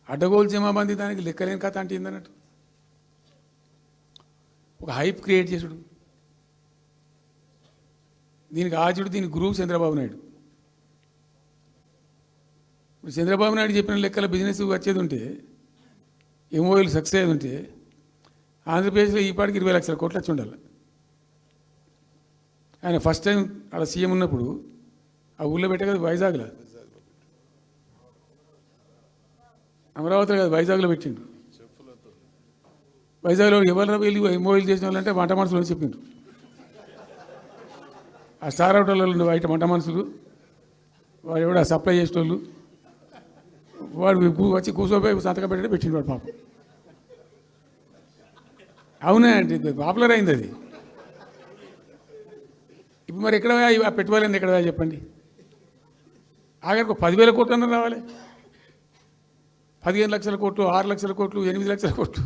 అడ్డగోలు జమాబంది దానికి లెక్కలేని కథ అంటే ఏందన్నట్టు ఒక హైప్ క్రియేట్ చేసుడు. దీనికి ఆచుడు, దీనికి గురువు చంద్రబాబు నాయుడు. ఇప్పుడు చంద్రబాబు నాయుడు చెప్పిన లెక్కల బిజినెస్ వచ్చేది ఉంటే, ఎంఓఎల్ సక్సెస్ అయ్యేది ఉంటే ఆంధ్రప్రదేశ్లో ఈ పాటికి 20 లక్షల కోట్లు వచ్చి ఉండాలి. ఆయన ఫస్ట్ టైం అలా సీఎం ఉన్నప్పుడు ఆ ఊళ్ళో పెట్టే కదా, వైజాగ్లో, అమరావతిలో కదా, వైజాగ్లో పెట్టిండు. వైజాగ్లో ఎవరైనా వెళ్ళి ఎంఓఎల్ చేసిన వాళ్ళంటే వంట మనుషులు అని చెప్పిండ్రు. ఆ స్టార్ హోటల్లో ఉన్న బయట వంట మనుషులు, వాడు ఎవడ సప్లై చేసేటోళ్ళు, వాడు వచ్చి కూర్చోపోయి సంతకం పెట్టే పెట్టిండు వాడు పాపం. అవునా అంటే పాపులర్ అయింది అది. ఇప్పుడు మరి ఎక్కడ ఆ పెట్టుబడి ఎక్కడ చెప్పండి. ఆఖరికి 10,000 కోట్లు అన్న రావాలి. 15 లక్షల కోట్లు, 6 లక్షల కోట్లు, 8 లక్షల కోట్లు.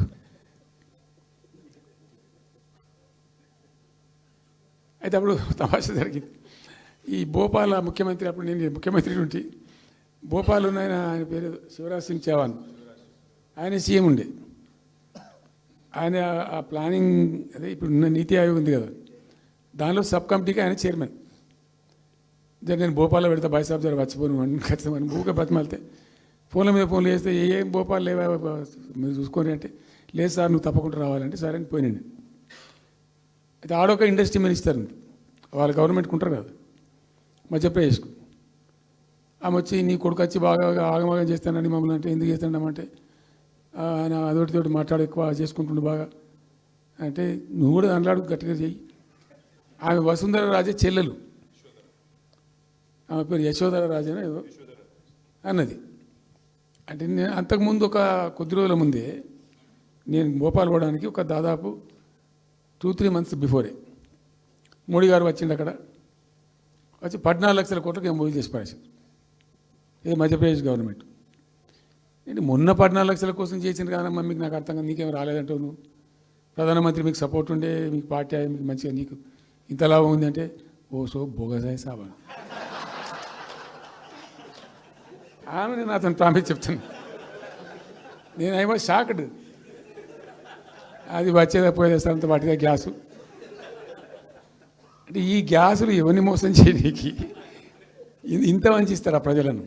అయితే అప్పుడు తమాషా జరిగింది. ఈ భోపాల్ ముఖ్యమంత్రి, అప్పుడు నేను ముఖ్యమంత్రి నుండి భోపాల్ ఉన్న ఆయన పేరు శివరాజ్ సింగ్ చౌహాన్, ఆయన సీఎం ఉండే. ఆయన ఆ ప్లానింగ్, అదే ఇప్పుడు నీతి ఆయోగ్ ఉంది కదా, దానిలో సబ్ కమిటీకి ఆయన చైర్మన్. నేను భోపాల్లో పెడతా బాయ్సాబ్ జర వచ్చిపోను అని ఖచ్చితంగా ఊరికే బతిమాలితే ఫోన్ల మీద ఫోన్లు చేస్తే ఏం భోపాల్ లేవా మీరు చూసుకొని అంటే, లేదు సార్ నువ్వు తప్పకుండా రావాలంటే సరే అని పోయినండి. అయితే ఆడొక ఇండస్ట్రీ మినిస్టర్ ఉంది, వాళ్ళ గవర్నమెంట్కి ఉంటారు కదా మధ్యప్రదేశ్కు. ఆమె వచ్చి నీ కొడుకు వచ్చి బాగా ఆగమాగం చేస్తానని మమ్మల్ని అంటే ఎందుకు చేస్తాడమంటే, ఆయన అదొకటితోటి మాట్లాడి ఎక్కువ చేసుకుంటుండే బాగా అంటే, నువ్వు కూడా దాంట్లో గట్టిగా చెయ్యి. ఆమె వసుంధర రాజే చెల్లెలు, ఆమె పేరు యశోధర రాజేనా ఏదో అన్నది. అంటే నేను అంతకుముందు ఒక కొద్ది రోజుల ముందే నేను భోపాల్ పోవడానికి ఒక దాదాపు 2-3 మంత్స్ బిఫోరే మోడీ గారు వచ్చిండు. అక్కడ వచ్చి 14 లక్షల కోట్లకు ఎంఓయూ చేసి పడేసారు. ఇది మధ్యప్రదేశ్ గవర్నమెంట్. ఏంటి మొన్న 14 లక్షల కోసం చేసింది కాదమ్మా, మీకు నాకు అర్థం కాదు, నీకేం రాలేదంటావు నువ్వు. ప్రధానమంత్రి మీకు సపోర్ట్ ఉండే, మీకు పార్టీ మీకు మంచిగా నీకు ఇంత లాభం ఉంది అంటే, ఓ సో బోగసాయి సాబా ఆమె నేను అతను ప్రామిస్ చెప్తాను. నేను ఐ వాజ్ షాక్డ్. అది వచ్చేదా పోయేదంత వాటిదే గ్యాసు. అంటే ఈ గ్యాసులు ఎవరిని మోసం చేయడానికి ఇంత వంచిస్తారా ప్రజలను?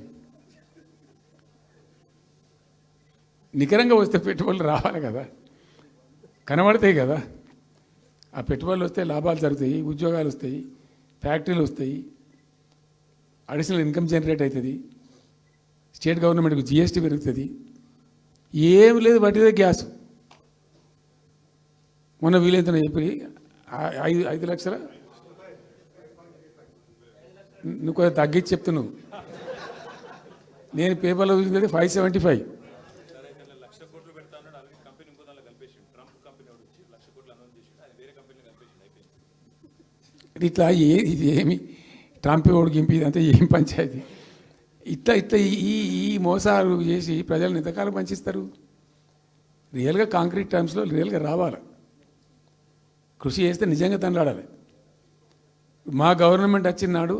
నికరంగా వస్తే పెట్టుబడులు రావాలి కదా, కనబడతాయి కదా. ఆ పెట్టుబడులు వస్తే లాభాలు జరుగుతాయి, ఉద్యోగాలు వస్తాయి, ఫ్యాక్టరీలు వస్తాయి, అడిషనల్ ఇన్కమ్ జనరేట్ అవుతుంది, స్టేట్ గవర్నమెంట్కి జిఎస్టీ పెరుగుతుంది. ఏం లేదు, వాటిదే గ్యాస్. మొన్న వీలైతే చెప్పి 5 లక్షల, నువ్వు కొంచెం తగ్గించి చెప్తున్నావు. నేను పేపర్లో చూసింది 575. ఇట్లా ఇది ఏమి ట్రంప్ ఓడికి గింపి ఇదంతా ఏం పంచాయతీ? ఇట్లా ఇట్లా ఈ మోసాలు చేసి ప్రజలను ఎంతకాలం పంచిస్తారు? రియల్గా కాంక్రీట్ టర్మ్స్లో రియల్గా రావాలి, కృషి చేస్తే నిజంగా తండ్రాడాలి. మా గవర్నమెంట్ వచ్చిన నాడు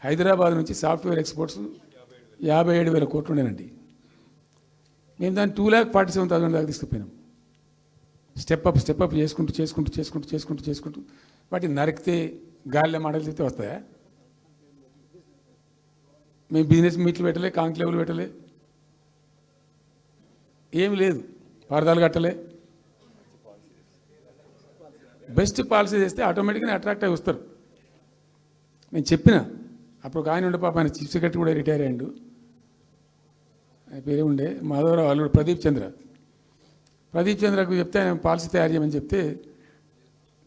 హైదరాబాద్ నుంచి సాఫ్ట్వేర్ ఎక్స్పోర్ట్స్ 57,000 కోట్లు ఉండేనండి. మేము దాన్ని 2,47,000 దాకా తీసుకుపోయినాం. స్టెప్ అప్ చేసుకుంటూ వాటిని నరికితే గాలిలో మాటలు చెప్తే వస్తాయా? మేము బిజినెస్ మీట్లు పెట్టలే, కాంక్లేవ్లు పెట్టలే, ఏం లేదు, పరదాలు కట్టలే. బెస్ట్ పాలసీ చేస్తే ఆటోమేటిక్గా అట్రాక్ట్ అయి వస్తారు. నేను చెప్పిన అప్పుడు ఒక ఆయన ఉండే, పాప ఆయన చీఫ్ సెక్రటరీ కూడా రిటైర్ అయ్యాడు, ఆయన పేరే ఉండే మాధవరావు అల్లుడు ప్రదీప్ చంద్రకు చెప్తే ఆయన పాలసీ తయారు చేయమని చెప్తే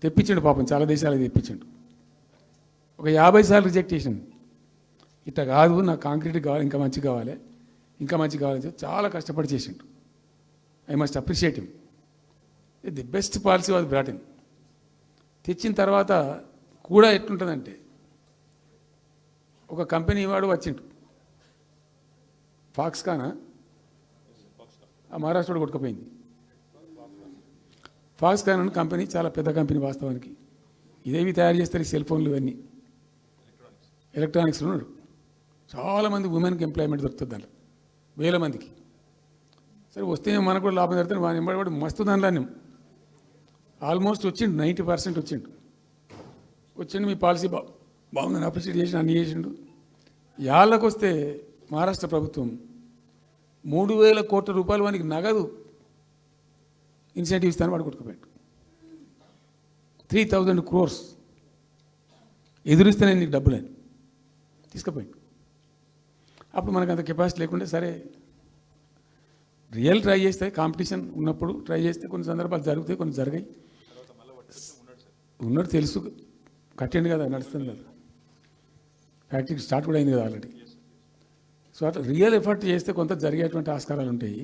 తెప్పించండు. పాపం చాలా దేశాలకు తెప్పించండు. ఒక 50 సార్లు రిజెక్ట్ చేసిండు. ఇట్లా కాదు, నాకు కాంక్రీట్ కావాలి, ఇంకా మంచి కావాలి అని చెప్పి చాలా కష్టపడి చేసిండు. I must appreciate him. The best policy was brought in. తెచ్చిన తర్వాత కూడా ఎట్లుంటుందంటే, ఒక కంపెనీ వాడు వచ్చిండు, ఫాక్స్కానా, ఆ మహారాష్ట్రలో కొట్టుకుపోయింది. ఫాక్స్కాన్ అనే కంపెనీ చాలా పెద్ద కంపెనీ వాస్తవానికి. ఇదేవి తయారు చేస్తారు, ఈ సెల్ ఫోన్లు ఇవన్నీ ఎలక్ట్రానిక్స్లో ఉన్నాడు. చాలామంది ఉమెన్కి ఎంప్లాయ్మెంట్ దొరుకుతుంది దాంట్లో, 1000 మందికి. సరే వస్తే మనకు కూడా లాభం జరుగుతుంది, వాని ఎంబడి మస్తు దానిలో ఆల్మోస్ట్ వచ్చిండు, 90% వచ్చిండు. వచ్చిండు, మీ పాలసీ బాగుందని అప్రిషియేట్ చేసి అన్ని చేసిండు. యాళ్ళకు వస్తే మహారాష్ట్ర ప్రభుత్వం 3,000 కోట్ల రూపాయలు వానికి నగదు ఇన్సెంటివ్ ఇస్తాను వాడు కొట్టుకుపోయాడు. 3,000 crores ఎదురిస్తేనే నీకు డబ్బులు అని తీసుకుపోయాడు. అప్పుడు మనకు అంత కెపాసిటీ లేకుంటే సరే రియల్ ట్రై చేస్తే, కాంపిటీషన్ ఉన్నప్పుడు ట్రై చేస్తే కొన్ని సందర్భాలు జరుగుతాయి, కొన్ని జరిగాయి. ఉన్నట్టు తెలుసు, కట్టండి కదా, నడుస్తుంది కదా, ఫ్యాక్టరీ స్టార్ట్ కూడా అయింది కదా ఆల్రెడీ. సో అట్లా రియల్ ఎఫర్ట్ చేస్తే కొంత జరిగేటువంటి ఆస్కారాలు ఉంటాయి.